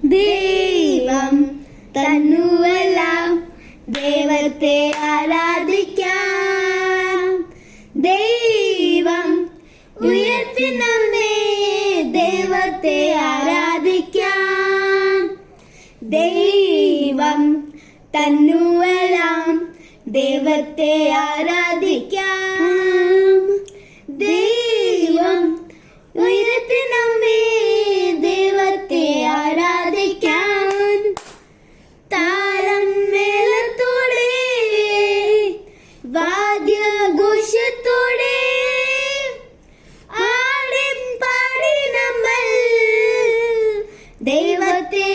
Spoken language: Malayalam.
ദൈവം തന്നുവെല്ലാം, ദൈവത്തെ ആരാധിക്കാം. ദൈവം ഉയർത്തി നമ്മെ, ദൈവത്തെ ആരാധിക്കാം. ദൈവം തന്നുവെല്ലാം, ദൈവത്തെ ആരാധിക്കാം. ദൈവം ഉയർത്തി നമ്മെ, ദൈവത്തെ ആരാധിക്കാൻ. താളം മേളത്തോടെ, വാദ്യഘോഷത്തോടെ ആടി പാടി നമ്മൾ ദൈവത്തെ